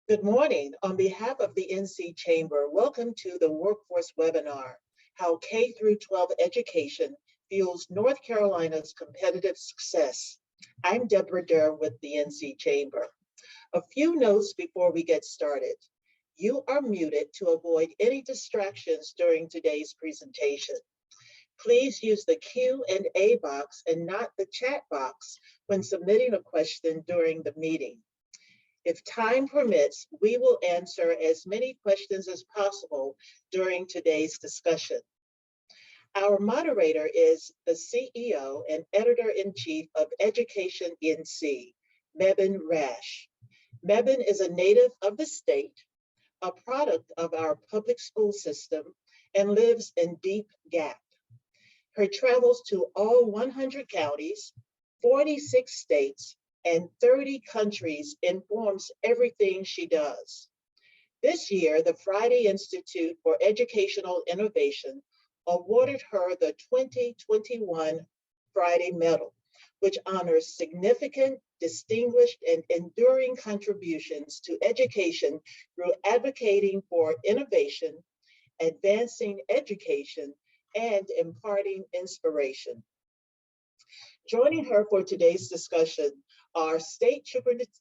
Good morning. On behalf of the NC Chamber, welcome to the Workforce Webinar, How K-12 Education Fuels North Carolina's Competitive Success. I'm Deborah Durr with the NC Chamber. A few notes before we get started. You are muted to avoid any distractions during today's presentation. Please use the Q&A box and not the chat box when submitting a question during the meeting. If time permits, we will answer as many questions as possible during today's discussion. Our moderator is the CEO and Editor-in-Chief of Education NC, Mebane Rash. Mebane is a native of the state, a product of our public school system, and lives in Deep Gap. Her travels to all 100 counties, 46 states, and 30 countries informs everything she does. This year, the Friday Institute for Educational Innovation awarded her the 2021 Friday Medal, which honors significant, distinguished, and enduring contributions to education through advocating for innovation, advancing education, and imparting inspiration. Joining her for today's discussion are State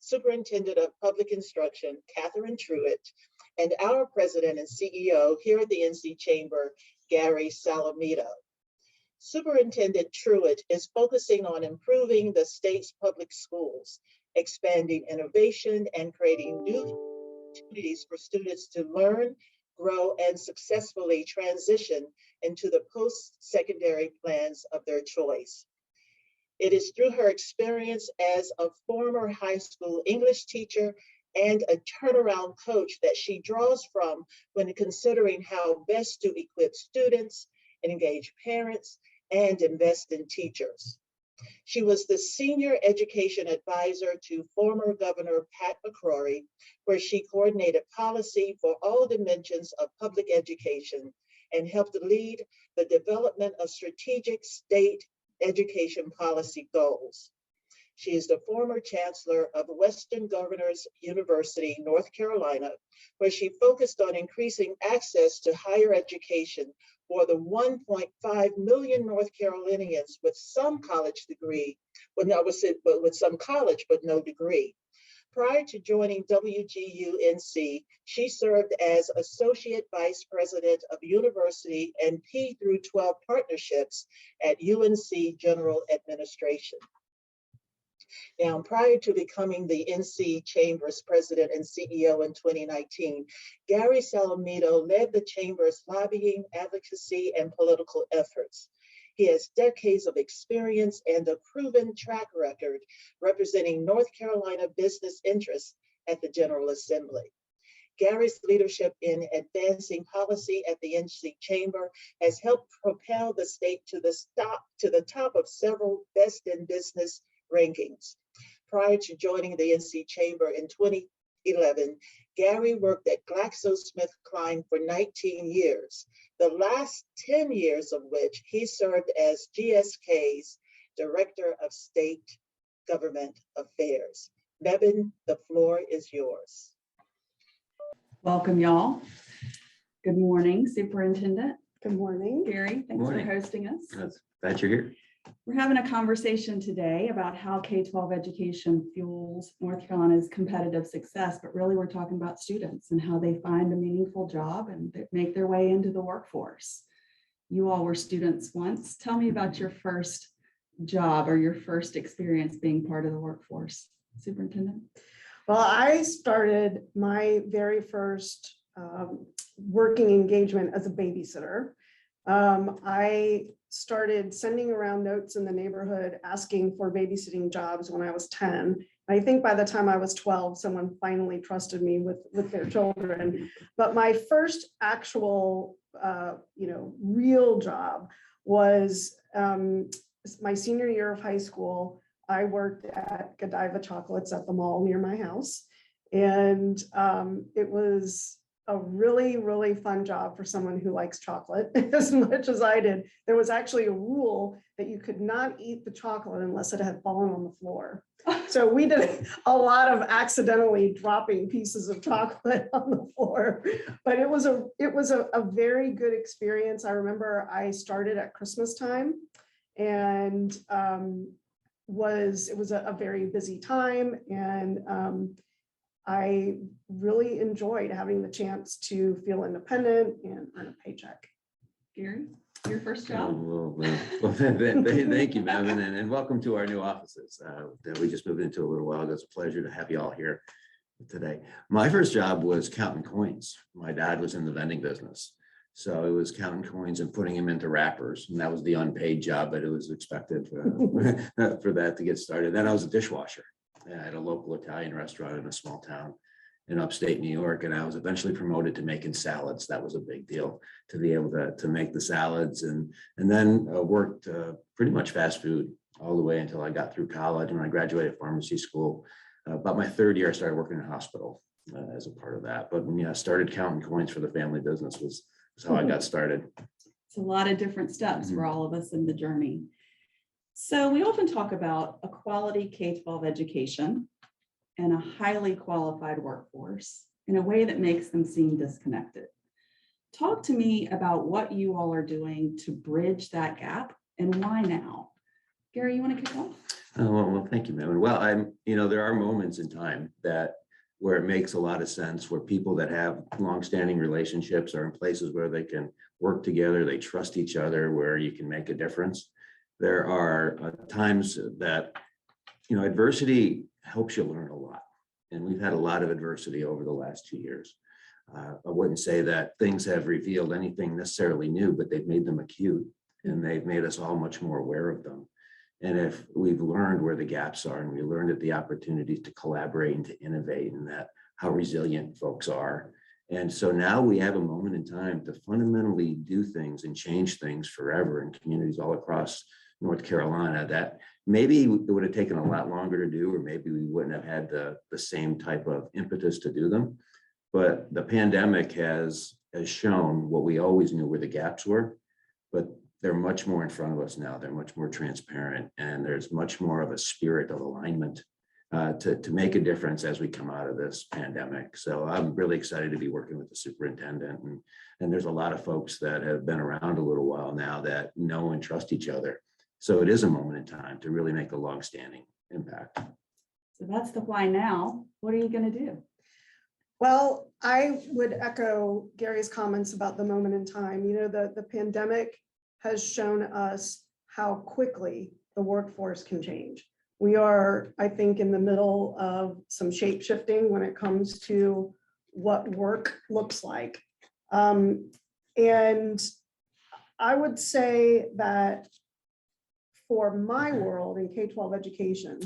Superintendent of Public Instruction, Catherine Truitt, and our President and CEO here at the NC Chamber, Gary Salamido. Superintendent Truitt is focusing on improving the state's public schools, expanding innovation, and creating new opportunities for students to learn, grow, and successfully transition into the post-secondary plans of their choice. It is through her experience as a former high school English teacher and a turnaround coach that she draws from when considering how best to equip students, engage parents, and invest in teachers. She was the senior education advisor to former Governor Pat McCrory, where she coordinated policy for all dimensions of public education and helped lead the development of strategic state education policy goals. She is the former chancellor of Western Governors University, North Carolina, where she focused on increasing access to higher education for the 1.5 million North Carolinians with some college degree, with some college but no degree. Prior to joining WGUNC, she served as Associate Vice President of University and P-12 Partnerships at UNC General Administration. Now, prior to becoming the NC Chamber's President and CEO in 2019, Gary Salamido led the Chamber's lobbying, advocacy, and political efforts. He has decades of experience and a proven track record representing North Carolina business interests at the General Assembly. Gary's leadership in advancing policy at the NC Chamber has helped propel the state to the top of several best in business rankings. Prior to joining the NC Chamber in 2011, Gary worked at GlaxoSmithKline for 19 years, the last 10 years of which he served as GSK's Director of State Government Affairs. Mebane, the floor is yours. Welcome, y'all. Good morning, Superintendent. Good morning. Gary, thanks for hosting us. Glad you're here. We're having a conversation today about how K-12 education fuels North Carolina's competitive success, but really we're talking about students and how they find a meaningful job and make their way into the workforce. You all were students once. Tell me about your first job or your first experience being part of the workforce, Superintendent. Well, I started my very first working engagement as a babysitter. I started sending around notes in the neighborhood asking for babysitting jobs when I was 10. I think by the time I was 12, someone finally trusted me with their children. But my first actual, real job was my senior year of high school. I worked at Godiva Chocolates at the mall near my house. And it was a really, really fun job for someone who likes chocolate as much as I did. There was actually a rule that you could not eat the chocolate unless it had fallen on the floor. So we did a lot of accidentally dropping pieces of chocolate on the floor, but it was a very good experience. I remember I started at Christmas time, and it was a very busy time, and I really enjoyed having the chance to feel independent and earn a paycheck. Gary, your first job? Thank you, Mebane, and welcome to our new offices that we just moved into a little while ago. It's a pleasure to have you all here today. My first job was counting coins. My dad was in the vending business, so it was counting coins and putting them into wrappers, and that was the unpaid job, but it was expected for that to get started. Then I was a dishwasher at a local Italian restaurant in a small town in upstate New York, and I was eventually promoted to making salads. That was a big deal, to be able to make the salads, and then worked pretty much fast food all the way until I got through college. When I graduated pharmacy school, about my third year, I started working in a hospital as a part of that. But yeah, I started counting coins for the family business was how I got started. It's a lot of different steps for all of us in the journey. So we often talk about a quality K-12 education and a highly qualified workforce in a way that makes them seem disconnected. Talk to me about what you all are doing to bridge that gap and why now. Gary, you want to kick off? Well, thank you, Mebane. Well, there are moments in time where it makes a lot of sense, where people that have longstanding relationships are in places where they can work together, they trust each other, where you can make a difference. There are times that, adversity helps you learn a lot. And we've had a lot of adversity over the last 2 years. I wouldn't say that things have revealed anything necessarily new, but they've made them acute, and they've made us all much more aware of them. And if we've learned where the gaps are, and we learned at the opportunities to collaborate and to innovate, and that how resilient folks are. And so now we have a moment in time to fundamentally do things and change things forever in communities all across North Carolina that maybe it would have taken a lot longer to do, or maybe we wouldn't have had the same type of impetus to do them. But the pandemic has shown what we always knew where the gaps were, but they're much more in front of us now. They're much more transparent, and there's much more of a spirit of alignment to make a difference as we come out of this pandemic. So I'm really excited to be working with the superintendent, and there's a lot of folks that have been around a little while now that know and trust each other. So it is a moment in time to really make a long-standing impact. So that's the why now. What are you going to do? Well, I would echo Gary's comments about the moment in time. The pandemic has shown us how quickly the workforce can change. We are, I think, in the middle of some shape shifting when it comes to what work looks like. And I would say that for my world in K-12 education,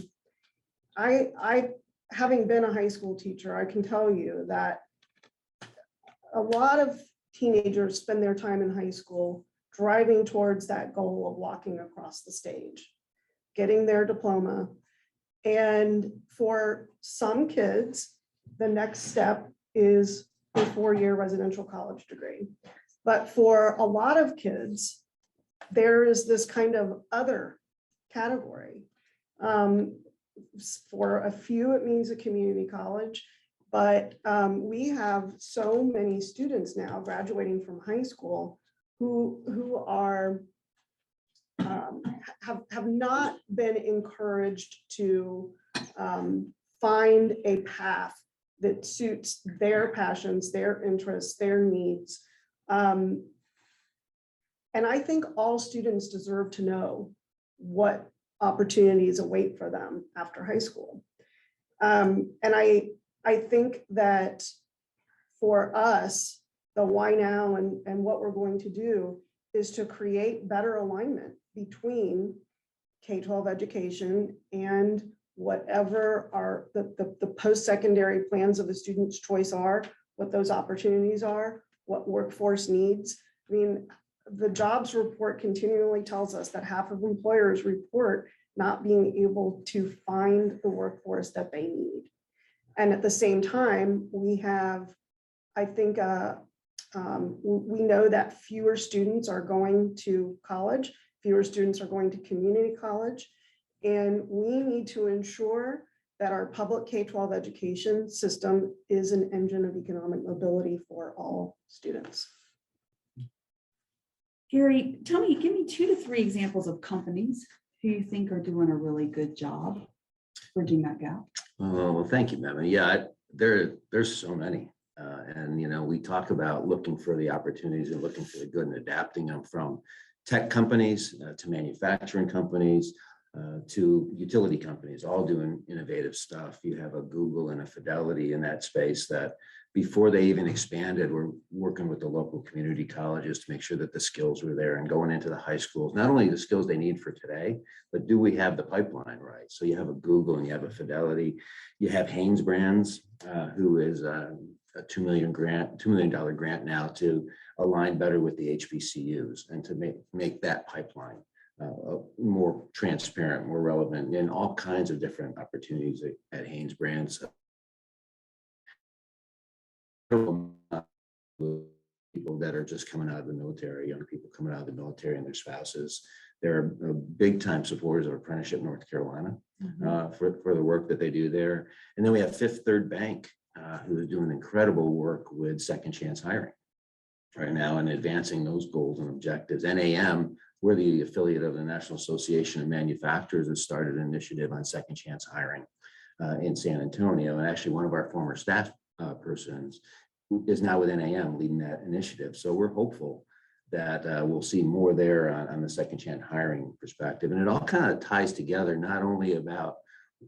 I having been a high school teacher, I can tell you that a lot of teenagers spend their time in high school driving towards that goal of walking across the stage, getting their diploma. And for some kids, the next step is a 4-year residential college degree. But for a lot of kids, there is this kind of other category. For a few, it means a community college, but we have so many students now graduating from high school who are have not been encouraged to find a path that suits their passions, their interests, their needs. And I think all students deserve to know what opportunities await for them after high school. And I think that for us, the why now and what we're going to do is to create better alignment between K-12 education and whatever are the post-secondary plans of the student's choice are, what those opportunities are, what workforce needs. I mean, the jobs report continually tells us that half of employers report not being able to find the workforce that they need. And at the same time, we have I think we know that fewer students are going to college, fewer students are going to community college, and we need to ensure that our public K-12 education system is an engine of economic mobility for all students. Gary, give me 2 to 3 examples of companies who you think are doing a really good job bridging that gap. Oh, well, thank you, Mebane. Yeah, there's so many. And, you know, we talk about looking for the opportunities and looking for the good and adapting them from tech companies to manufacturing companies to utility companies, all doing innovative stuff. You have a Google and a Fidelity in that space that before they even expanded, we're working with the local community colleges to make sure that the skills were there and going into the high schools, not only the skills they need for today, but do we have the pipeline right? So you have a Google and you have a Fidelity, you have Haynes Brands, who is a $2 million grant now to align better with the HBCUs and to make that pipeline more transparent, more relevant, and all kinds of different opportunities at Haynes Brands. People that are just coming out of the military, young people coming out of the military and their spouses. They're big time supporters of Apprenticeship North Carolina for the work that they do there. And then we have Fifth Third Bank, who is doing incredible work with second chance hiring right now and advancing those goals and objectives. NAM, we're the affiliate of the National Association of Manufacturers, that started an initiative on second chance hiring in San Antonio. And actually one of our former staff persons is now with NAM leading that initiative. So we're hopeful that we'll see more there on the second chance hiring perspective. And it all kind of ties together, not only about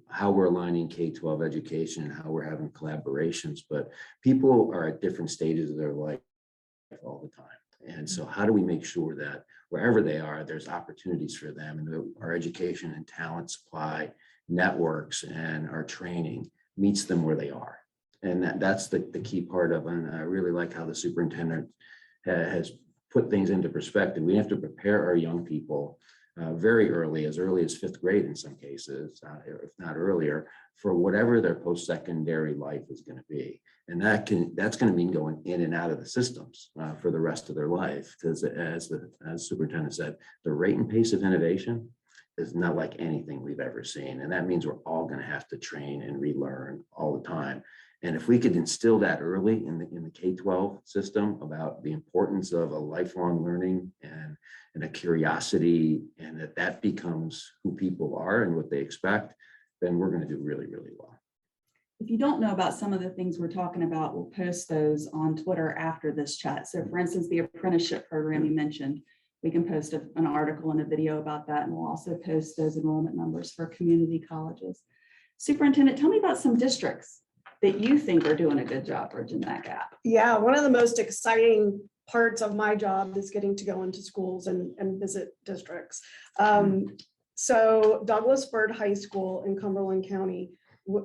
how we're aligning K-12 education and how we're having collaborations, but people are at different stages of their life all the time. And so how do we make sure that wherever they are, there's opportunities for them, and our education and talent supply networks and our training meets them where they are. And that's the key part of it. And I really like how the superintendent has put things into perspective. We have to prepare our young people very early as 5th grade in some cases, if not earlier, for whatever their post-secondary life is going to be. And that's going to mean going in and out of the systems for the rest of their life. Because as the superintendent said, the rate and pace of innovation is not like anything we've ever seen. And that means we're all going to have to train and relearn all the time. And if we could instill that early in the K-12 system about the importance of a lifelong learning and a curiosity, and that becomes who people are and what they expect, then we're going to do really, really well. If you don't know about some of the things we're talking about, we'll post those on Twitter after this chat. So for instance, the apprenticeship program you mentioned, we can post an article and a video about that. And we'll also post those enrollment numbers for community colleges. Superintendent, tell me about some districts that you think are doing a good job bridging that gap. Yeah, one of the most exciting parts of my job is getting to go into schools and visit districts. So Douglas Byrd High School in Cumberland County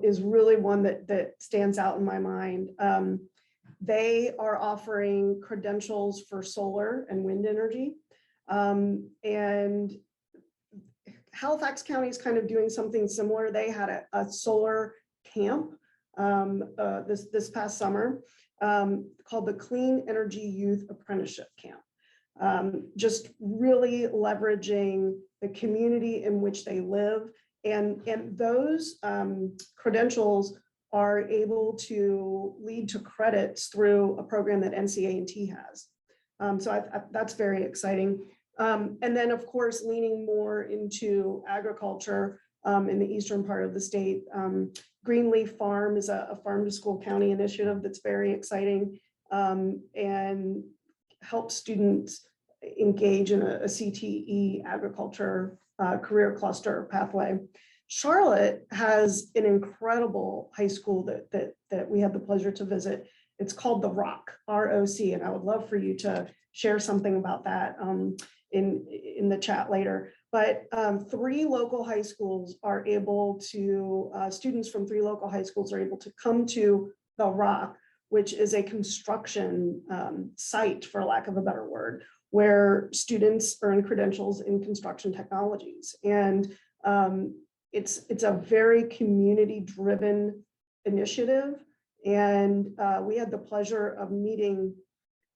is really one that stands out in my mind. They are offering credentials for solar and wind energy. And Halifax County is kind of doing something similar. They had a solar camp this past summer called the Clean Energy Youth Apprenticeship Camp. Just really leveraging the community in which they live, and those credentials are able to lead to credits through a program that NCA&T has. So that's very exciting. And then of course, leaning more into agriculture in the eastern part of the state. Greenleaf Farm is a farm to school county initiative that's very exciting and helps students engage in a CTE agriculture career cluster pathway. Charlotte has an incredible high school that we had the pleasure to visit. It's called the ROC, R-O-C, and I would love for you to share something about that in the chat later. But 3 local high schools are able to, students from 3 local high schools are able to come to the ROC, which is a construction site, for lack of a better word, where students earn credentials in construction technologies. And it's a very community-driven initiative. And we had the pleasure of meeting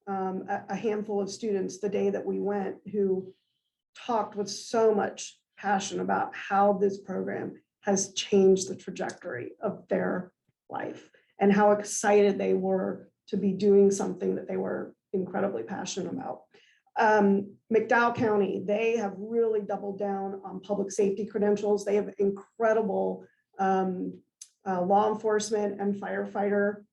a handful of students the day that we went, who talked with so much passion about how this program has changed the trajectory of their life and how excited they were to be doing something that they were incredibly passionate about. McDowell County, they have really doubled down on public safety credentials. They have incredible law enforcement and firefighter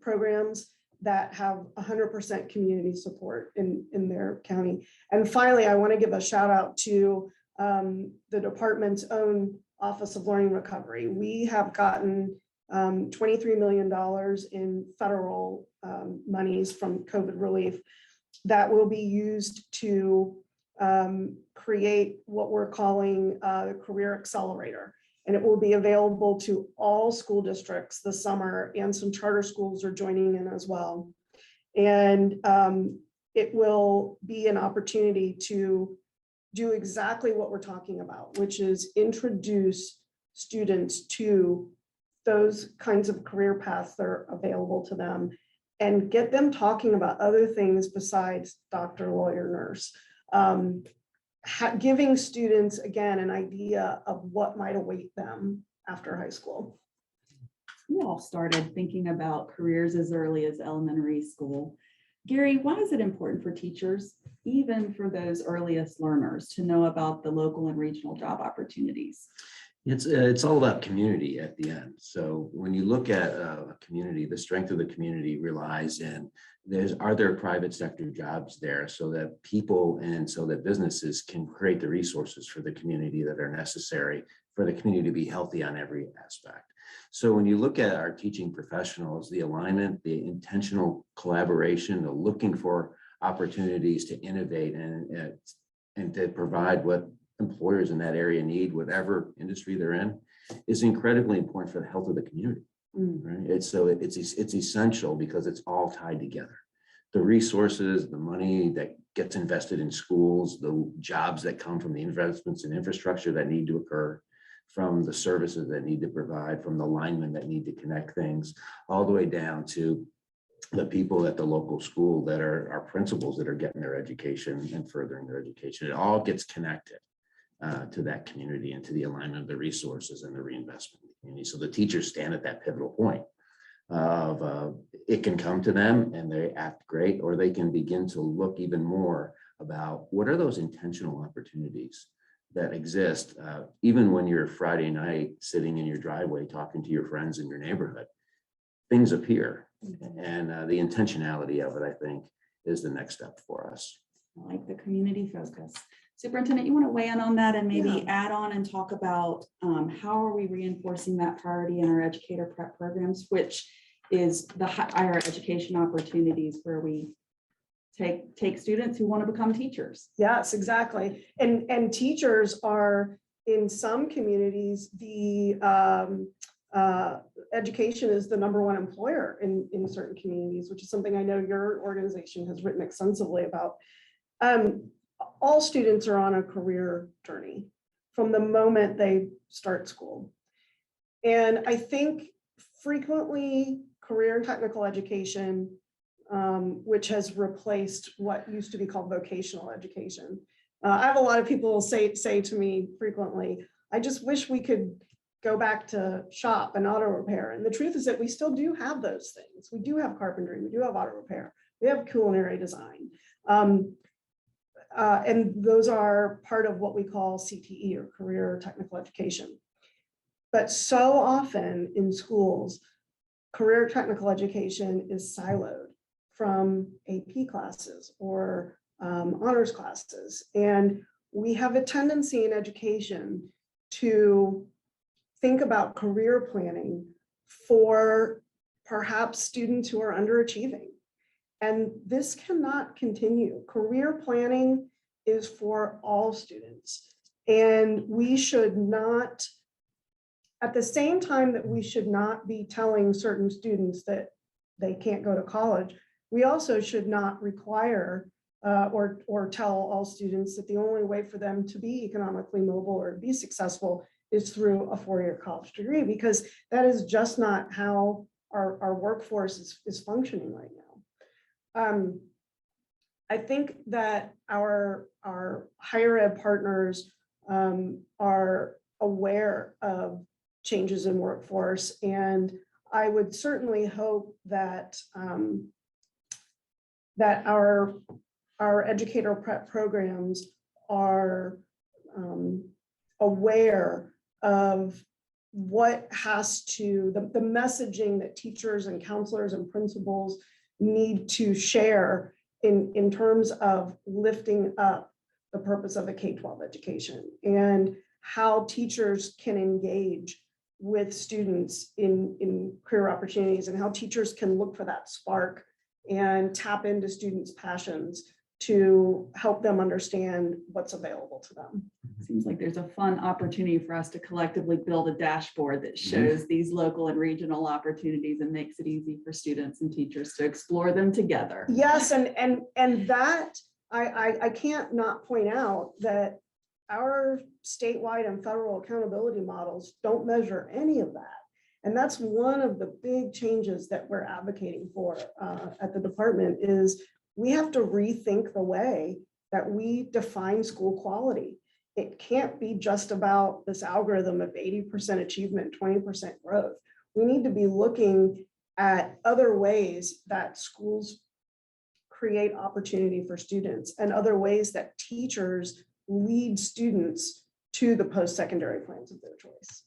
programs that have 100% community support in their county. And finally, I want to give a shout out to the department's own Office of Learning Recovery. We have gotten $23 million in federal monies from COVID relief that will be used to create what we're calling a career accelerator. And it will be available to all school districts this summer, and some charter schools are joining in as well. And it will be an opportunity to do exactly what we're talking about, which is introduce students to those kinds of career paths that are available to them and get them talking about other things besides doctor, lawyer, nurse. Giving students, again, an idea of what might await them after high school. We all started thinking about careers as early as elementary school. Gary, why is it important for teachers, even for those earliest learners, to know about the local and regional job opportunities? It's all about community at the end. So when you look at a community, the strength of the community relies in are there private sector jobs there, so that people and so that businesses can create the resources for the community that are necessary for the community to be healthy on every aspect. So when you look at our teaching professionals, the alignment, the intentional collaboration, the looking for opportunities to innovate and to provide what employers in that area need, whatever industry they're in, is incredibly important for the health of the community. Right? It's essential because it's all tied together. The resources, the money that gets invested in schools, the jobs that come from the investments in infrastructure that need to occur, from the services that need to provide, from the linemen that need to connect things, all the way down to the people at the local school that are our principals that are getting their education and furthering their education. It all gets connected to that community and to the alignment of the resources and the reinvestment in the community. So the teachers stand at that pivotal point of it can come to them and they act great, or they can begin to look even more about what are those intentional opportunities that exist, even when you're Friday night sitting in your driveway talking to your friends in your neighborhood. Things appear, and the intentionality of it, I think, is the next step for us. I like the community focus. Superintendent, you want to weigh in on that and maybe add on and talk about how are we reinforcing that priority in our educator prep programs, which is the higher education opportunities where we take students who want to become teachers. Yes, exactly. And teachers are, in some communities, the education is the #1 employer in certain communities, which is something I know your organization has written extensively about. All students are on a career journey from the moment they start school. And I think frequently career and technical education, which has replaced what used to be called vocational education. I have a lot of people say to me frequently, I just wish we could go back to shop and auto repair. And the truth is that we still do have those things. We do have carpentry, we do have auto repair, we have culinary design. And those are part of what we call CTE, or career technical education. But so often in schools, career technical education is siloed from AP classes or honors classes. And we have a tendency in education to think about career planning for perhaps students who are underachieving. And this cannot continue. Career planning is for all students. And we should not, at the same time that we should not be telling certain students that they can't go to college, we also should not require or tell all students that the only way for them to be economically mobile or be successful is through a 4-year college degree, because that is just not how our workforce is functioning right now. I think that our higher ed partners are aware of changes in workforce, and I would certainly hope that that our educator prep programs are aware of what has to, the messaging that teachers and counselors and principals need to share in terms of lifting up the purpose of a K-12 education, and how teachers can engage with students in career opportunities, and how teachers can look for that spark and tap into students' passions to help them understand what's available to them. Seems like there's a fun opportunity for us to collectively build a dashboard that shows these local and regional opportunities and makes it easy for students and teachers to explore them together. Yes, and that I can't not point out that our statewide and federal accountability models don't measure any of that. And that's one of the big changes that we're advocating for at the department, is we have to rethink the way that we define school quality. It can't be just about this algorithm of 80% achievement, 20% growth. We need to be looking at other ways that schools create opportunity for students, and other ways that teachers lead students to the post-secondary plans of their choice.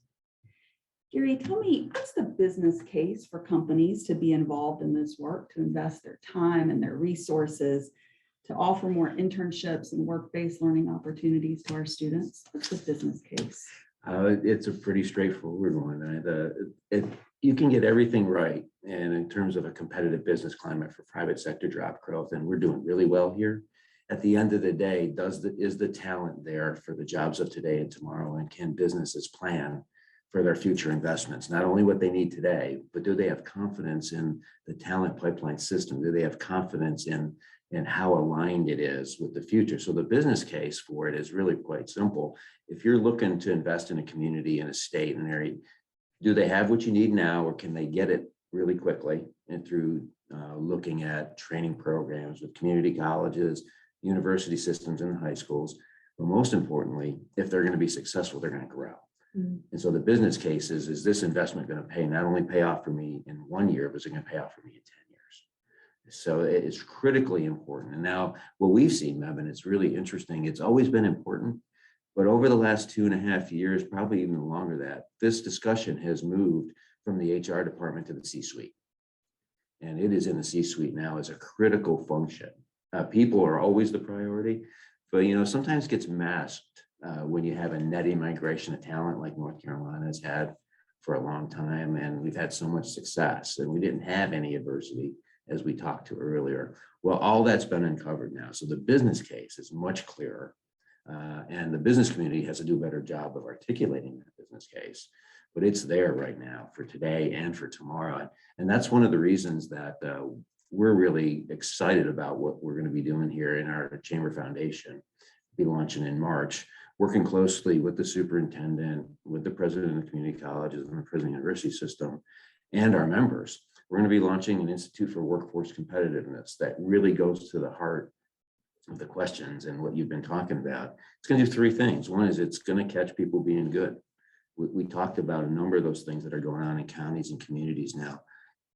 Gary, tell me, what's the business case for companies to be involved in this work, to invest their time and their resources, to offer more internships and work-based learning opportunities to our students? What's the business case? It's a pretty straightforward one. You can get everything right, and in terms of a competitive business climate for private sector job growth, and we're doing really well here. At the end of the day, is the talent there for the jobs of today and tomorrow, and can businesses plan for their future investments, not only what they need today, but do they have confidence in the talent pipeline system? Do they have confidence in how aligned it is with the future? So the business case for it is really quite simple. If you're looking to invest in a community, in a state, and area, do they have what you need now, or can they get it really quickly? And through looking at training programs with community colleges, university systems, and high schools. But most importantly, if they're going to be successful, they're going to grow. And so the business case is this investment going to not only pay off for me in 1 year, but it's going to pay off for me in 10 years. So it's critically important. And now what we've seen, Mebane, it's really interesting. It's always been important, but over the last 2.5 years, probably even longer that, this discussion has moved from the HR department to the C-suite. And it is in the C-suite now as a critical function. People are always the priority, but sometimes gets masked when you have a net migration of talent like North Carolina has had for a long time, and we've had so much success, and we didn't have any adversity, as we talked to earlier. Well, all that's been uncovered now. So the business case is much clearer, and the business community has to do a better job of articulating that business case, but it's there right now for today and for tomorrow. And that's one of the reasons that we're really excited about what we're going to be doing here in our Chamber Foundation, be launching in March, working closely with the superintendent, with the president of community colleges and the president of the university system, and our members. We're going to be launching an Institute for Workforce Competitiveness that really goes to the heart of the questions and what you've been talking about. It's going to do 3 things. One is it's going to catch people being good. We talked about a number of those things that are going on in counties and communities now.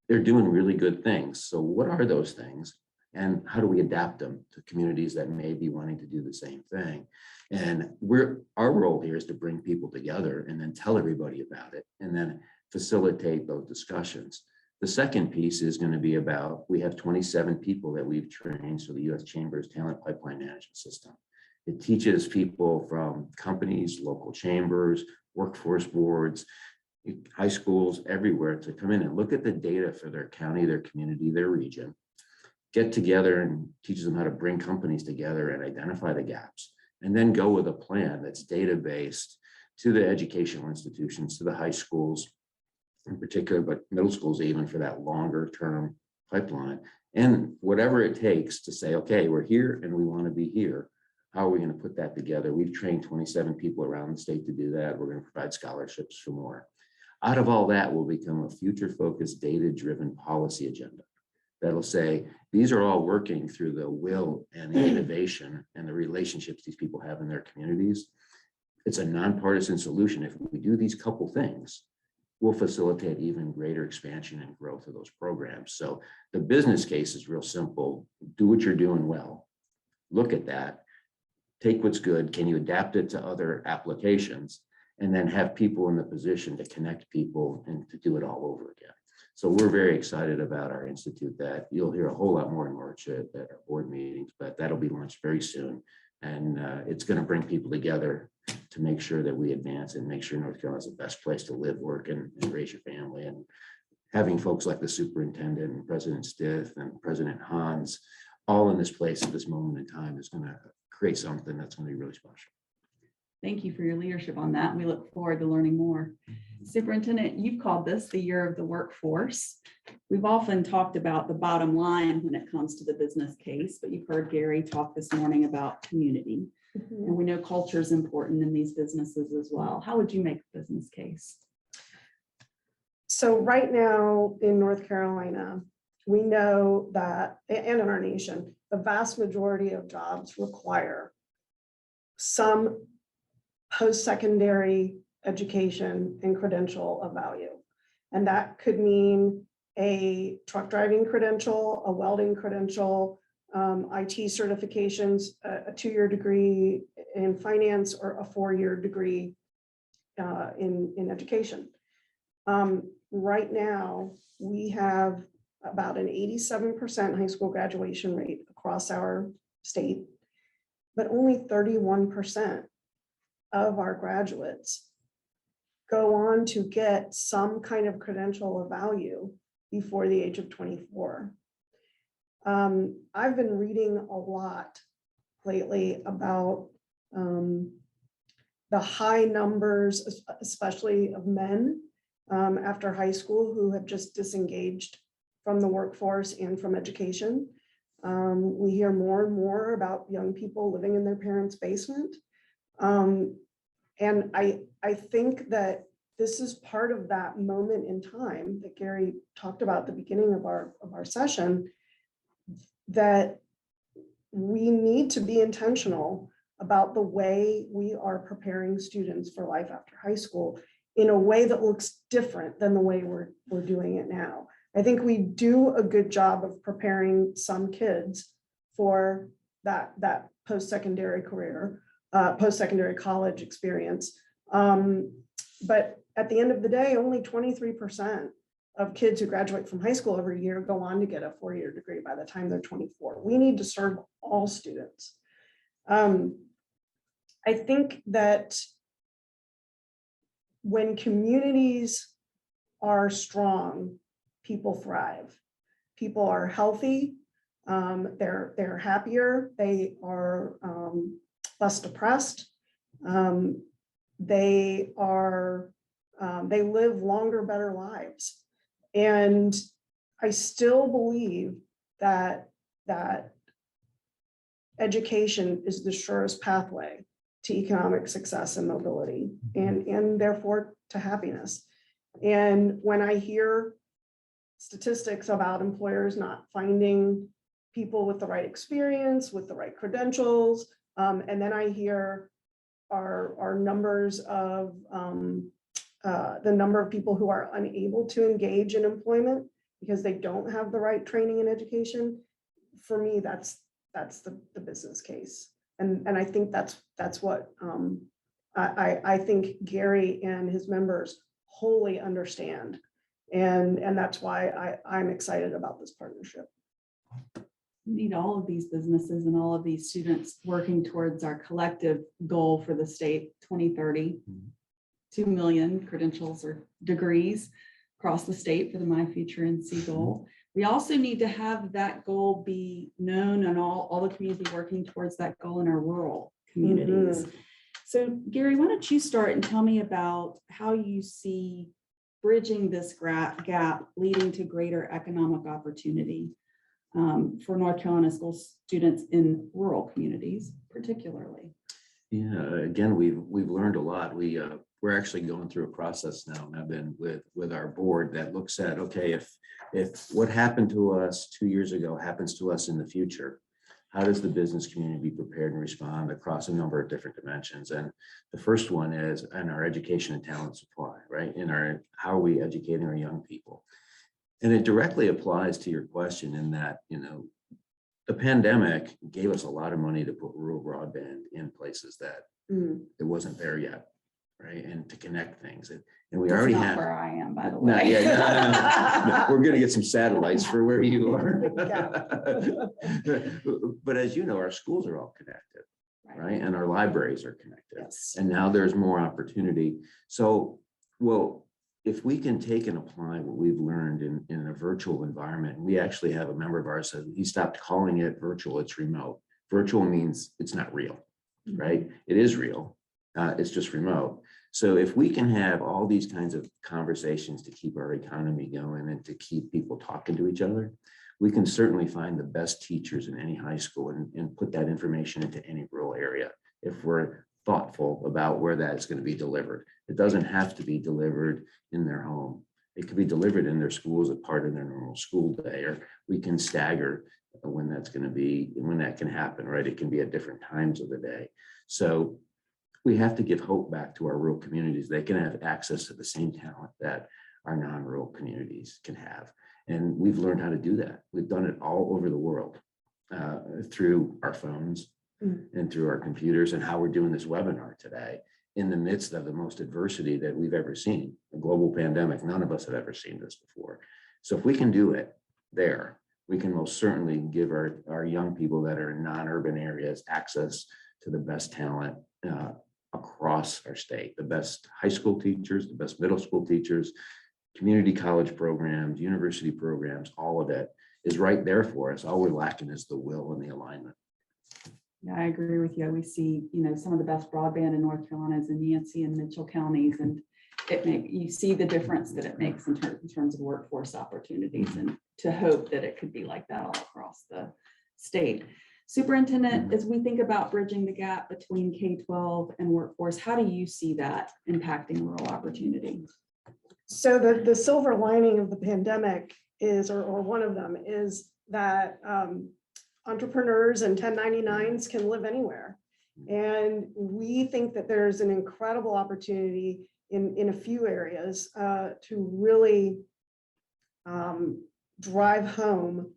They're doing really good things. So what are those things? And how do we adapt them to communities that may be wanting to do the same thing? And our role here is to bring people together and then tell everybody about it, and then facilitate those discussions. The second piece is going to be about, we have 27 people that we've trained, so the U.S. Chamber's Talent Pipeline Management System. It teaches people from companies, local chambers, workforce boards, high schools, everywhere, to come in and look at the data for their county, their community, their region, get together, and teaches them how to bring companies together and identify the gaps, and then go with a plan that's data-based to the educational institutions, to the high schools in particular, but middle schools even, for that longer term pipeline. And whatever it takes to say, okay, we're here and we want to be here. How are we going to put that together? We've trained 27 people around the state to do that. We're going to provide scholarships for more. Out of all that will become a future-focused, data-driven policy agenda that'll say, these are all working through the will and the innovation and the relationships these people have in their communities. It's a nonpartisan solution. If we do these couple things, we'll facilitate even greater expansion and growth of those programs. So the business case is real simple. Do what you're doing well. Look at that. Take what's good. Can you adapt it to other applications? And then have people in the position to connect people and to do it all over again. So we're very excited about our institute. That you'll hear a whole lot more in March at our board meetings, but that'll be launched very soon. And it's going to bring people together to make sure that we advance and make sure North Carolina is the best place to live, work, and raise your family. And having folks like the superintendent and President Stith and President Hans all in this place at this moment in time is going to create something that's going to be really special. Thank you for your leadership on that. We look forward to learning more. Superintendent, you've called this the year of the workforce. We've often talked about the bottom line when it comes to the business case, but you've heard Gary talk this morning about community. And we know culture is important in these businesses as well. How would you make the business case? So right now in North Carolina, we know that, and in our nation, the vast majority of jobs require some post-secondary education and credential of value. And that could mean a truck driving credential, a welding credential, IT certifications, a 2-year degree in finance, or a 4-year degree in education. Right now, we have about an 87% high school graduation rate across our state, but only 31% of our graduates go on to get some kind of credential of value before the age of 24. I've been reading a lot lately about the high numbers, especially of men after high school, who have just disengaged from the workforce and from education. We hear more and more about young people living in their parents' basement. And I think that this is part of that moment in time that Gary talked about at the beginning of our session, that we need to be intentional about the way we are preparing students for life after high school in a way that looks different than the way we're doing it now. I think we do a good job of preparing some kids for that post-secondary career, post-secondary college experience. But at the end of the day, only 23% of kids who graduate from high school every year go on to get a 4-year degree by the time they're 24. We need to serve all students. I think that when communities are strong, people thrive. People are healthy, they're happier, they are less depressed, they live longer, better lives. And I still believe that education is the surest pathway to economic success and mobility, and therefore to happiness. And when I hear statistics about employers not finding people with the right experience, with the right credentials, and then I hear our numbers of the number of people who are unable to engage in employment because they don't have the right training and education, for me, that's the business case. And I think that's what I think Gary and his members wholly understand. And that's why I'm excited about this partnership. We need all of these businesses and all of these students working towards our collective goal for the state 2030, 2 million credentials or degrees across the state for the My Future NC goal. We also need to have that goal be known and all the community working towards that goal in our rural communities. So Gary, why don't you start and tell me about how you see bridging this gap leading to greater economic opportunity for North Carolina school students in rural communities, particularly. Yeah, again, we've learned a lot. We we're actually going through a process now, and I've been with our board that looks at, okay, if what happened to us 2 years ago happens to us in the future, how does the business community be prepared and respond across a number of different dimensions? And the first one is in our education and talent supply, right? How are we educating our young people? And it directly applies to your question in that, the pandemic gave us a lot of money to put rural broadband in places that it wasn't there yet, right? And to connect things. And we That's already not have. where I am, by the No, way. no. We're going to get some satellites for where you are. But as you know, our schools are all connected, right? And our libraries are connected. Yes. And now there's more opportunity. So, well, if we can take and apply what we've learned in a virtual environment, we actually have a member of ours said he stopped calling it virtual, it's remote. Virtual means it's not real, right? It is real, it's just remote. So if we can have all these kinds of conversations to keep our economy going and to keep people talking to each other, we can certainly find the best teachers in any high school and put that information into any rural area if we're thoughtful about where that's going to be delivered. It doesn't have to be delivered in their home. It could be delivered in their schools as part of their normal school day, or we can stagger when that's going to be, when that can happen, right? It can be at different times of the day. So we have to give hope back to our rural communities. They can have access to the same talent that our non-rural communities can have. And we've learned how to do that. We've done it all over the world through our phones and through our computers, and how we're doing this webinar today in the midst of the most adversity that we've ever seen, a global pandemic. None of us have ever seen this before. So if we can do it there, we can most certainly give our young people that are in non-urban areas access to the best talent across our state, the best high school teachers, the best middle school teachers, community college programs, university programs, all of it is right there for us. All we're lacking is the will and the alignment. Yeah, I agree with you. We see, some of the best broadband in North Carolina is in Yancey and Mitchell counties, and you see the difference that it makes in terms of workforce opportunities, and to hope that it could be like that all across the state. Superintendent, as we think about bridging the gap between K-12 and workforce, how do you see that impacting rural opportunity? So the silver lining of the pandemic is, or one of them is that entrepreneurs and 1099s can live anywhere. And we think that there's an incredible opportunity in a few areas to really drive home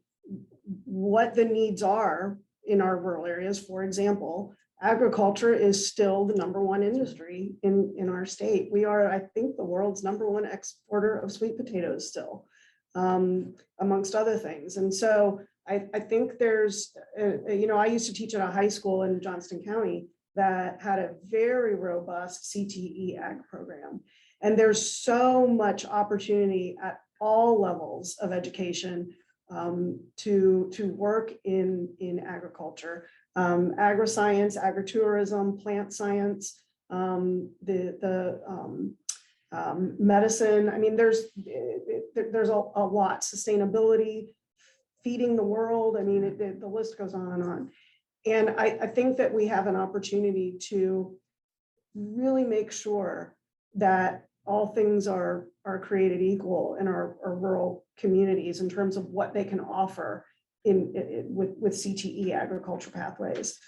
what the needs are in our rural areas. For example, agriculture is still the #1 industry in our state. We are, I think, the world's #1 exporter of sweet potatoes still, amongst other things. And so I think there's, I used to teach at a high school in Johnston County that had a very robust CTE ag program. And there's so much opportunity at all levels of education to work in agriculture, agri-science, agritourism, plant science, medicine. I mean, there's a lot, sustainability, feeding the world. I mean, the list goes on and on. And I think that we have an opportunity to really make sure that all things are created equal in our rural communities in terms of what they can offer with CTE agriculture pathways.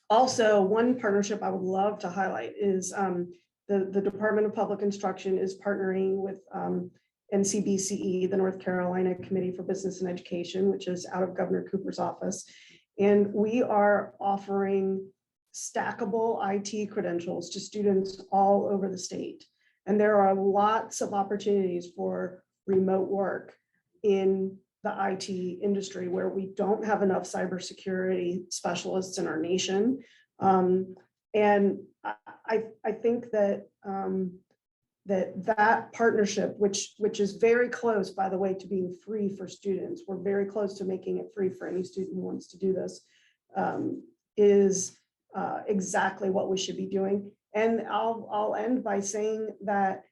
Also, one partnership I would love to highlight is the Department of Public Instruction is partnering with NCBCE, the North Carolina Committee for Business and Education, which is out of Governor Cooper's office. And we are offering stackable IT credentials to students all over the state. And there are lots of opportunities for remote work in the IT industry where we don't have enough cybersecurity specialists in our nation. And I think that that partnership, which is very close, by the way, to being free for students, we're very close to making it free for any student who wants to do this, is exactly what we should be doing. And I'll end by saying that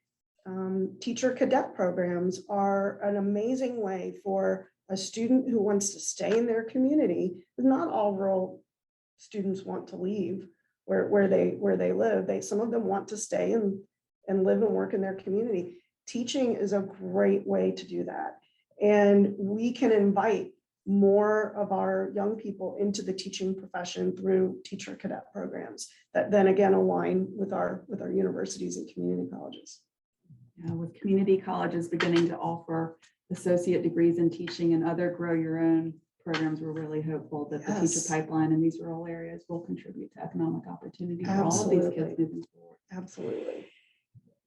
teacher cadet programs are an amazing way for a student who wants to stay in their community. Not all rural students want to leave. where they live. Some of them want to stay and live and work in their community. Teaching is a great way to do that. And we can invite more of our young people into the teaching profession through teacher cadet programs that then again align with our universities and community colleges. Yeah, with community colleges beginning to offer associate degrees in teaching and other grow your own programs, we're really hopeful that the teacher pipeline in these rural areas will contribute to economic opportunity for all of these kids moving forward. Absolutely.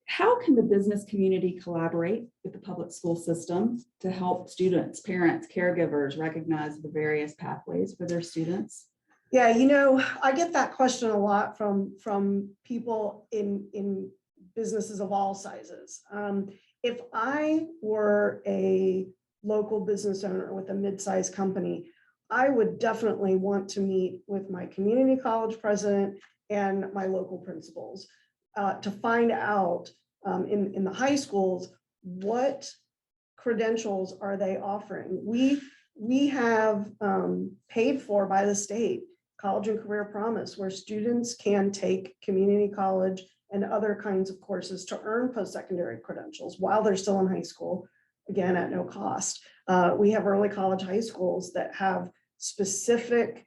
How can the business community collaborate with the public school system to help students, parents, caregivers recognize the various pathways for their students? Yeah, I get that question a lot from people in businesses of all sizes. If I were a local business owner with a mid-sized company, I would definitely want to meet with my community college president and my local principals to find out in the high schools, what credentials are they offering? We have paid for by the state College and Career Promise, where students can take community college and other kinds of courses to earn post-secondary credentials while they're still in high school, again, at no cost. We have early college high schools that have specific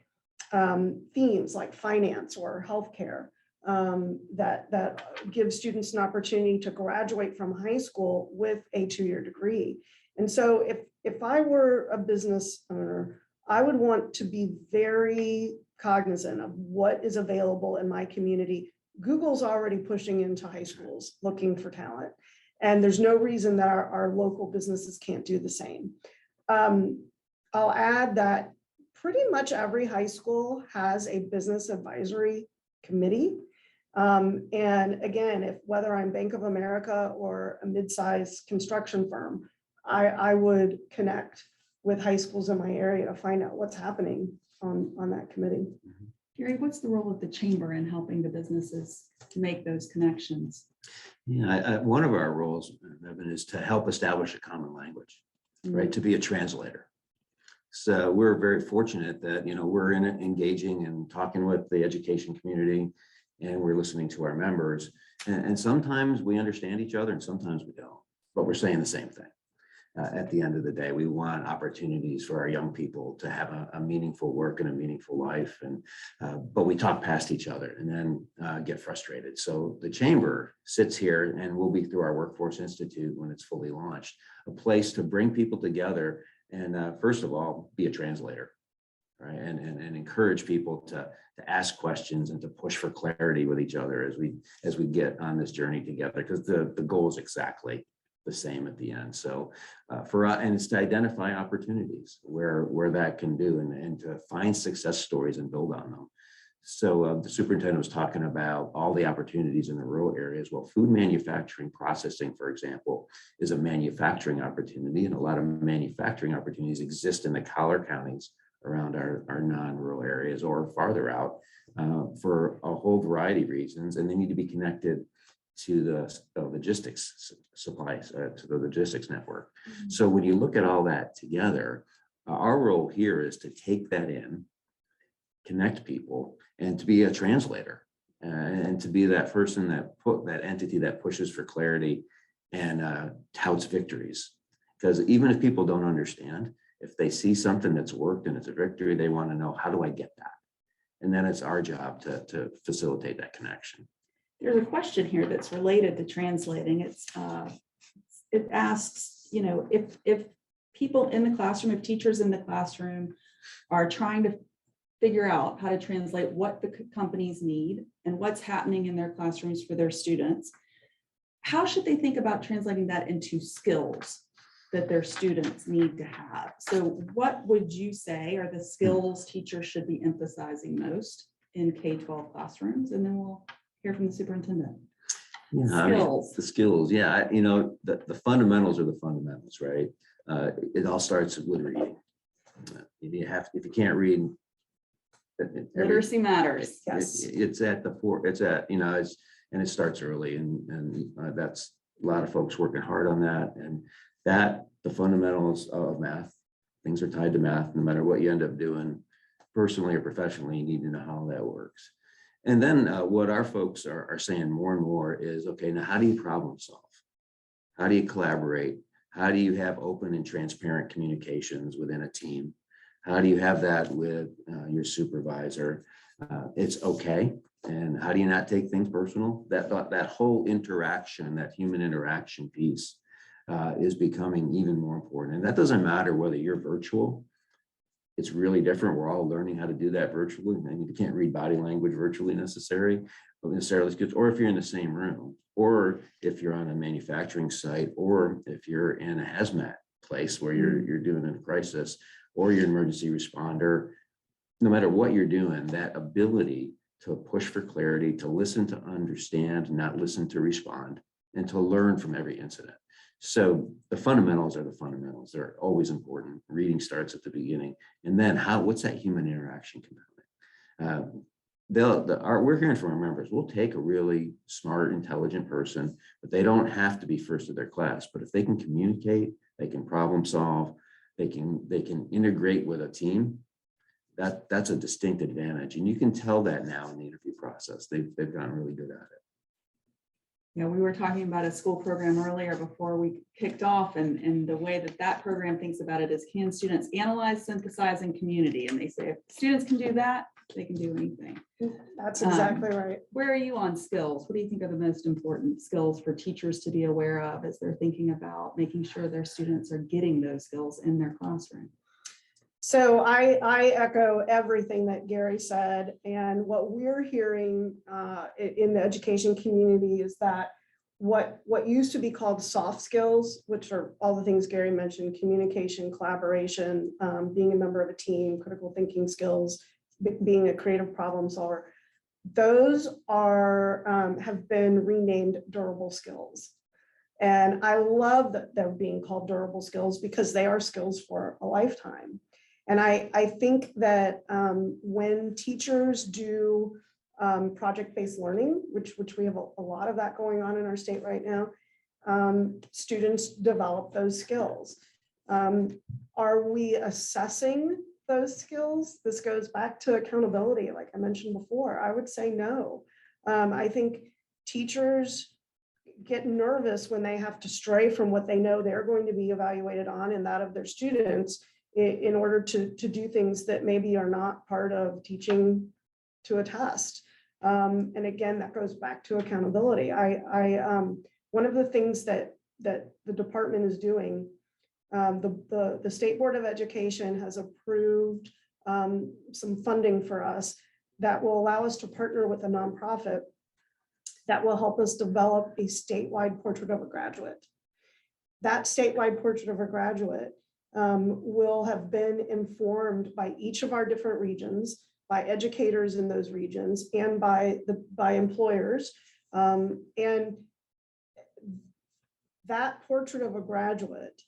themes like finance or healthcare that give students an opportunity to graduate from high school with a 2-year degree. And so if I were a business owner, I would want to be very cognizant of what is available in my community. Google's already pushing into high schools looking for talent, and there's no reason that our local businesses can't do the same. I'll add that pretty much every high school has a business advisory committee. And again, whether I'm Bank of America or a mid-sized construction firm, I would connect with high schools in my area to find out what's happening on that committee. Gary, what's the role of the chamber in helping the businesses to make those connections? Yeah, one of our roles, Mebane, is to help establish a common language, right? To be a translator. So we're very fortunate that, we're in it, engaging and talking with the education community, and we're listening to our members. And sometimes we understand each other and sometimes we don't, but we're saying the same thing. At the end of the day, we want opportunities for our young people to have a meaningful work and a meaningful life. But we talk past each other and then get frustrated. So the chamber sits here, and will be through our Workforce Institute when it's fully launched, a place to bring people together and first of all, be a translator, right? And encourage people to ask questions and to push for clarity with each other as we get on this journey together, because the goal is exactly the same at the end. So for us, and it's to identify opportunities where that can do, and to find success stories and build on them. So the superintendent was talking about all the opportunities in the rural areas. Well, food manufacturing processing, for example, is a manufacturing opportunity, and a lot of manufacturing opportunities exist in the collar counties around our non-rural areas or farther out for a whole variety of reasons, and they need to be connected to the logistics supplies, to the logistics network. Mm-hmm. So when you look at all that together, our role here is to take that in, connect people, and to be a translator, and to be that person that entity that pushes for clarity and touts victories. Because even if people don't understand, if they see something that's worked and it's a victory, they want to know, how do I get that? And then it's our job to facilitate that connection. There's a question here that's related to translating. It asks, if people in the classroom, if teachers in the classroom are trying to figure out how to translate what the companies need and what's happening in their classrooms for their students, how should they think about translating that into skills that their students need to have? So what would you say are the skills teachers should be emphasizing most in K-12 classrooms? And then we'll hear from the superintendent. Yeah, the skills. Yeah, the fundamentals are the fundamentals, right? It all starts with reading. If you can't read, literacy matters. Yes, it's at the fore. It's at and it starts early, and that's a lot of folks working hard on that. And that the fundamentals of math, things are tied to math. No matter what you end up doing, personally or professionally, you need to know how that works. And then what our folks are saying more and more is, okay, now how do you problem solve? How do you collaborate? How do you have open and transparent communications within a team? How do you have that with your supervisor? It's okay. And how do you not take things personal? That whole interaction, that human interaction piece is becoming even more important. And that doesn't matter whether you're virtual. It's really different. We're all learning how to do that virtually. I mean, you can't read body language virtually necessarily, or if you're in the same room, or if you're on a manufacturing site, or if you're in a hazmat place where you're doing a crisis, or you're an emergency responder. No matter what you're doing, that ability to push for clarity, to listen to understand, not listen to respond, and to learn from every incident. So the fundamentals are the fundamentals. They're always important. Reading starts at the beginning. And then what's that human interaction component? We're hearing from our members, we'll take a really smart, intelligent person, but they don't have to be first of their class. But if they can communicate, they can problem solve, they can integrate with a team, that's a distinct advantage. And you can tell that now in the interview process. They've gotten really good at it. Yeah, we were talking about a school program earlier before we kicked off, and the way that program thinks about it is, can students analyze, synthesize, and community? And they say if students can do that, they can do anything. That's exactly right. Where are you on skills? What do you think are the most important skills for teachers to be aware of as they're thinking about making sure their students are getting those skills in their classroom? So I echo everything that Gary said, and what we're hearing in the education community is that what used to be called soft skills, which are all the things Gary mentioned: communication, collaboration, being a member of a team, critical thinking skills, being a creative problem solver, those have been renamed durable skills. And I love that they're being called durable skills because they are skills for a lifetime. And I think that when teachers do project-based learning, which we have a lot of that going on in our state right now, students develop those skills. Are we assessing those skills? This goes back to accountability, like I mentioned before. I would say no. I think teachers get nervous when they have to stray from what they know they're going to be evaluated on and that of their students, in order to do things that maybe are not part of teaching to a test. And again, that goes back to accountability. One of the things that the department is doing, the State Board of Education has approved some funding for us that will allow us to partner with a nonprofit that will help us develop a statewide portrait of a graduate. That statewide portrait of a graduate will have been informed by each of our different regions, by educators in those regions, and by employers. And that portrait of a graduate,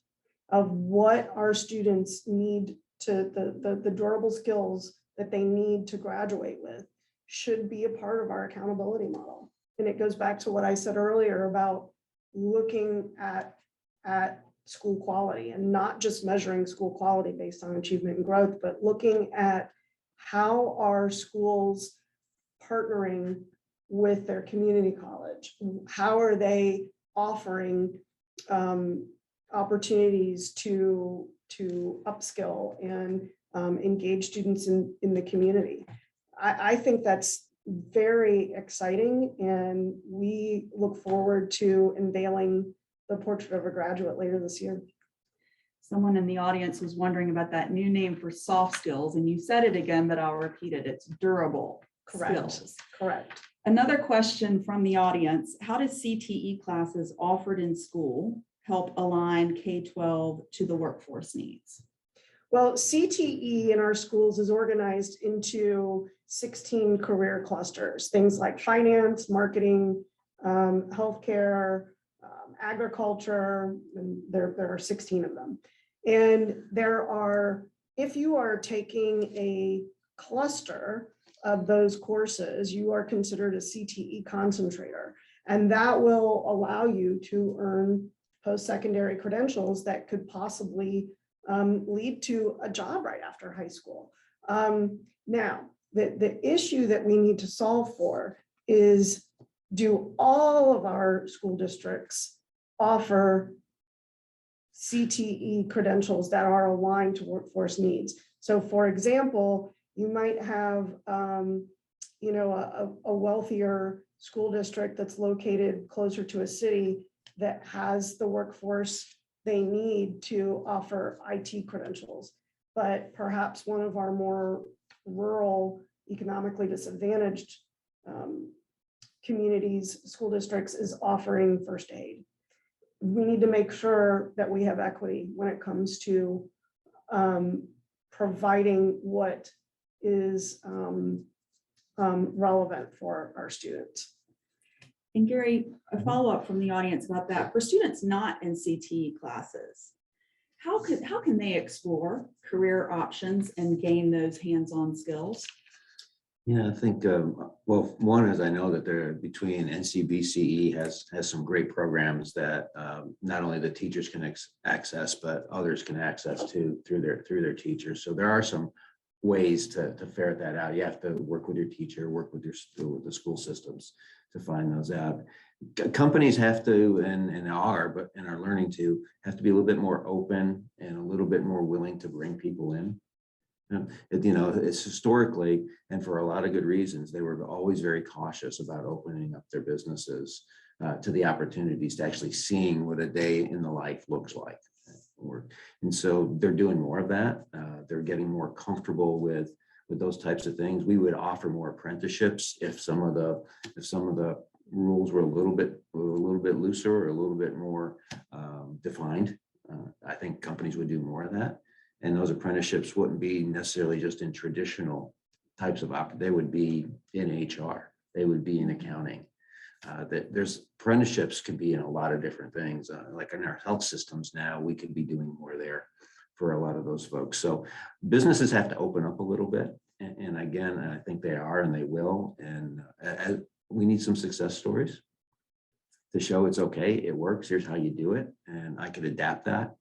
of what our students need to, the durable skills that they need to graduate with, should be a part of our accountability model. And it goes back to what I said earlier about looking at school quality, and not just measuring school quality based on achievement and growth, but looking at how are schools partnering with their community college? How are they offering opportunities to upskill and engage students in the community? I think that's very exciting, and we look forward to unveiling the portrait of a graduate later this year. Someone in the audience was wondering about that new name for soft skills, and you said it again, but I'll repeat it. It's durable skills. Correct. Another question from the audience: how does CTE classes offered in school help align K-12 to the workforce needs? Well, CTE in our schools is organized into 16 career clusters, things like finance, marketing, healthcare, agriculture, and there are 16 of them. And if you are taking a cluster of those courses, you are considered a CTE concentrator, and that will allow you to earn post-secondary credentials that could possibly lead to a job right after high school. Now, the issue that we need to solve for is, do all of our school districts offer CTE credentials that are aligned to workforce needs? So for example, you might have, you know, a wealthier school district that's located closer to a city that has the workforce they need to offer IT credentials. But perhaps one of our more rural, economically disadvantaged communities, school districts is offering first aid. We need to make sure that we have equity when it comes to providing what is relevant for our students. And Gary, a follow-up from the audience about that. For students not in CTE classes, how can they explore career options and gain those hands-on skills? Yeah, I think, well, one is I know that there between NCBCE has some great programs that not only the teachers can access, but others can access to through their teachers. So there are some ways to ferret that out. You have to work with your teacher, work with the school systems to find those out. Companies have to, and are learning to, have to be a little bit more open and a little bit more willing to bring people in. You know, it's historically, and for a lot of good reasons, they were always very cautious about opening up their businesses to the opportunities, to actually seeing what a day in the life looks like. And so they're doing more of that. They're getting more comfortable with those types of things. We would offer more apprenticeships if some of the rules were a little bit looser or a little bit more defined. I think companies would do more of that. And those apprenticeships wouldn't be necessarily just in traditional types of they would be in HR, they would be in accounting. There's apprenticeships could be in a lot of different things. Like in our health systems now, we could be doing more there for a lot of those folks. So businesses have to open up a little bit. And again, I think they are and they will. And we need some success stories to show it's okay, it works, here's how you do it. And I could adapt that.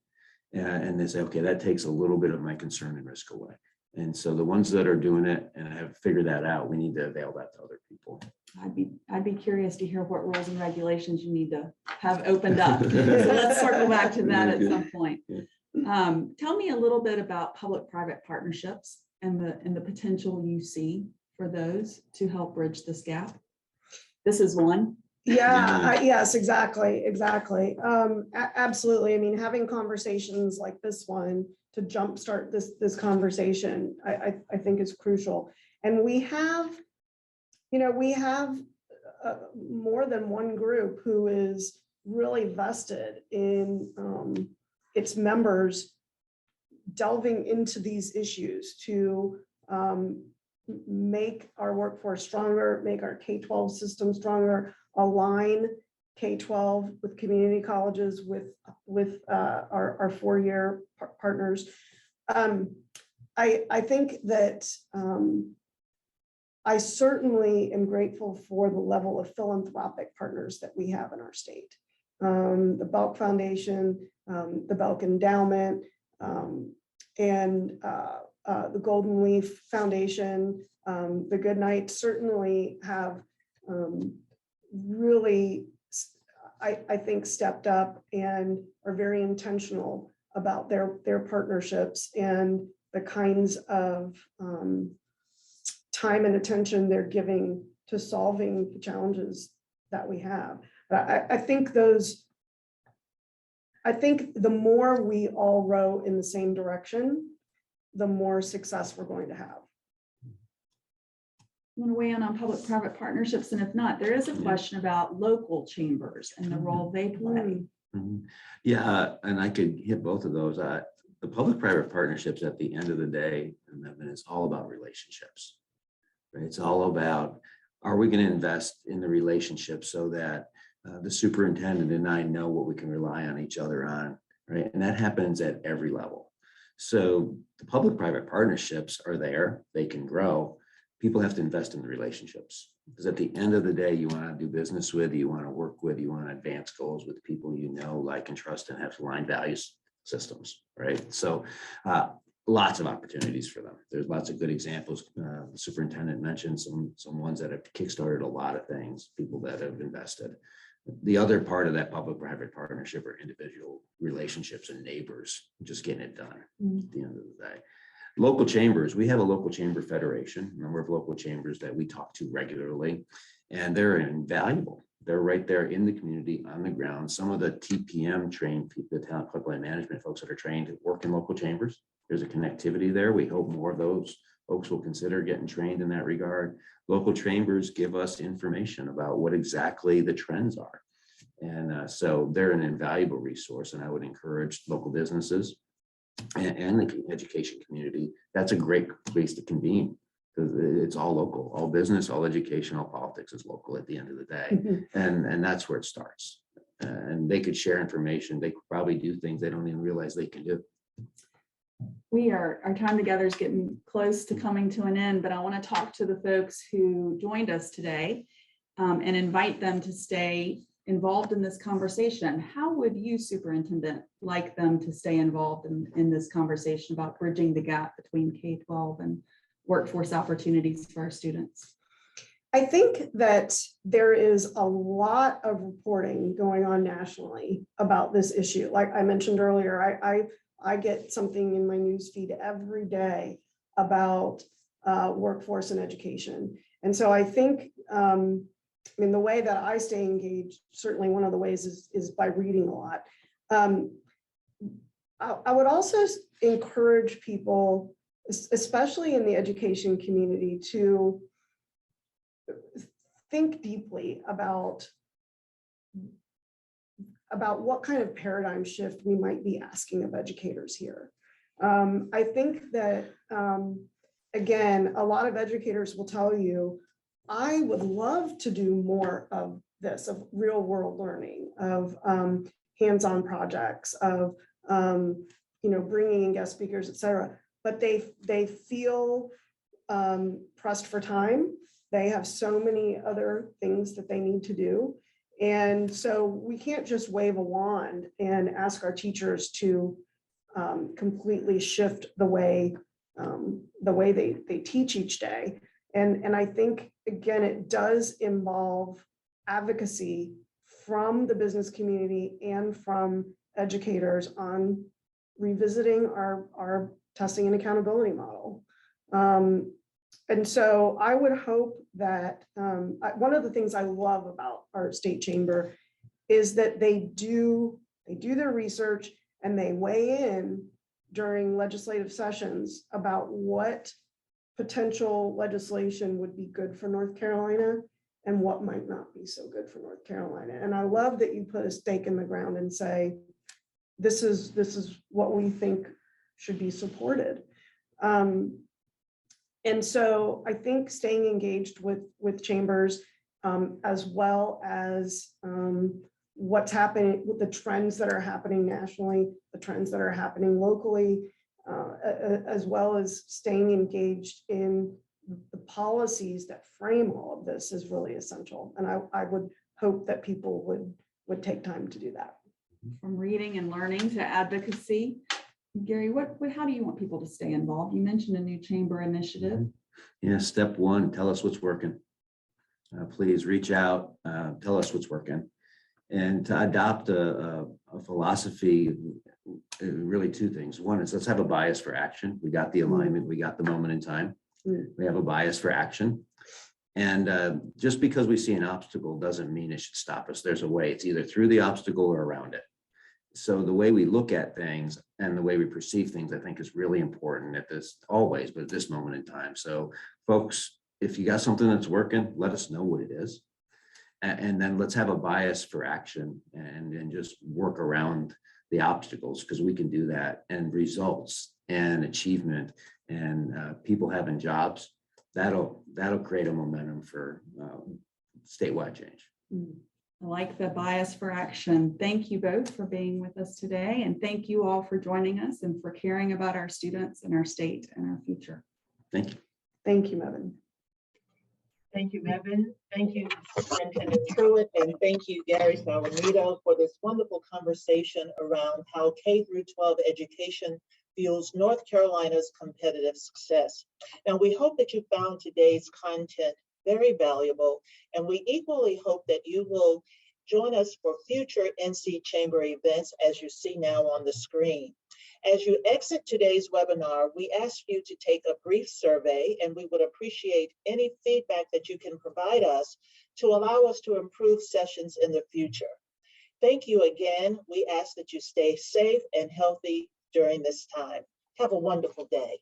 And they say, okay, that takes a little bit of my concern and risk away. And so the ones that are doing it and have figured that out, we need to avail that to other people. I'd be curious to hear what rules and regulations you need to have opened up. So let's circle back to that at some point. Tell me a little bit about public-private partnerships and the potential you see for those to help bridge this gap. This is one. Yeah, yes, exactly. Absolutely. I mean, having conversations like this one to jumpstart this conversation, I think is crucial. And we have more than one group who is really vested in its members delving into these issues to make our workforce stronger, make our K-12 system stronger, align K-12 with community colleges, with our four-year partners. I think that I certainly am grateful for the level of philanthropic partners that we have in our state. The Belk Foundation, the Belk Endowment, and the Golden Leaf Foundation, the Goodnight certainly have really, I think, stepped up and are very intentional about their partnerships and the kinds of time and attention they're giving to solving the challenges that we have. But I think the more we all row in the same direction, the more success we're going to have. Want to weigh in on public-private partnerships, and if not, there is a question about local chambers and the role they play. Yeah, and I could hit both of those. The public-private partnerships at the end of the day, and it's all about relationships. Right? It's all about, are we going to invest in the relationship so that the superintendent and I know what we can rely on each other on, right? And that happens at every level. So the public-private partnerships are there, they can grow. People have to invest in the relationships, because at the end of the day, you want to do business with, you want to work with, you want to advance goals with people you know, like, and trust, and have aligned values systems, right? So lots of opportunities for them. There's lots of good examples. The superintendent mentioned some ones that have kickstarted a lot of things, people that have invested. The other part of that public-private partnership are individual relationships and neighbors, just getting it done at the end of the day. Local chambers, we have a local chamber federation, a number of local chambers that we talk to regularly, and they're invaluable. They're right there in the community on the ground. Some of the TPM trained people, the talent pipeline management folks that are trained to work in local chambers. There's a connectivity there. We hope more of those folks will consider getting trained in that regard. Local chambers give us information about what exactly the trends are. And so they're an invaluable resource, and I would encourage local businesses and the education community. That's a great place to convene, because it's all local, all business, all education, all politics is local at the end of the day. And that's where it starts. And they could share information. They could probably do things they don't even realize they can do. Our time together is getting close to coming to an end, but I want to talk to the folks who joined us today and invite them to stay involved in this conversation. How would you, Superintendent, like them to stay involved in this conversation about bridging the gap between K-12 and workforce opportunities for our students? I think that there is a lot of reporting going on nationally about this issue. Like I mentioned earlier, I get something in my news feed every day about workforce and education. And so I think, the way that I stay engaged, certainly one of the ways is by reading a lot. I would also encourage people, especially in the education community, to think deeply about what kind of paradigm shift we might be asking of educators here. I think that, again, a lot of educators will tell you, I would love to do more of this, of real world learning, of hands-on projects, of bringing in guest speakers, et cetera. But they feel pressed for time. They have so many other things that they need to do. And so we can't just wave a wand and ask our teachers to completely shift the way they teach each day. And I think, again, it does involve advocacy from the business community and from educators on revisiting our testing and accountability model. And so I would hope that one of the things I love about our state chamber is that they do their research and they weigh in during legislative sessions about what potential legislation would be good for North Carolina and what might not be so good for North Carolina. And I love that you put a stake in the ground and say, this is what we think should be supported. And so I think staying engaged with chambers, as well as what's happening with the trends that are happening nationally, the trends that are happening locally, as well as staying engaged in the policies that frame all of this is really essential. And I would hope that people would take time to do that. From reading and learning to advocacy. Gary, how do you want people to stay involved? You mentioned a new chamber initiative. Yeah, step one, tell us what's working. Please reach out, tell us what's working. And to adopt a philosophy, really two things. One is let's have a bias for action. We got the alignment, we got the moment in time. We have a bias for action. And just because we see an obstacle doesn't mean it should stop us. There's a way. It's either through the obstacle or around it. So the way we look at things and the way we perceive things, I think, is really important at this always, but at this moment in time. So folks, if you got something that's working, let us know what it is. And then let's have a bias for action and just work around the obstacles, because we can do that. And results and achievement and people having jobs, that'll create a momentum for statewide change. I like the bias for action. Thank you both for being with us today. And thank you all for joining us and for caring about our students and our state and our future. Thank you. Thank you, Mebane. Thank you, Mebane. Thank you, Superintendent Truitt, and thank you, Gary Salamido, for this wonderful conversation around how K-12 education fuels North Carolina's competitive success. Now, we hope that you found today's content very valuable, and we equally hope that you will join us for future NC Chamber events as you see now on the screen. As you exit today's webinar, we ask you to take a brief survey, and we would appreciate any feedback that you can provide us to allow us to improve sessions in the future. Thank you again. We ask that you stay safe and healthy during this time. Have a wonderful day.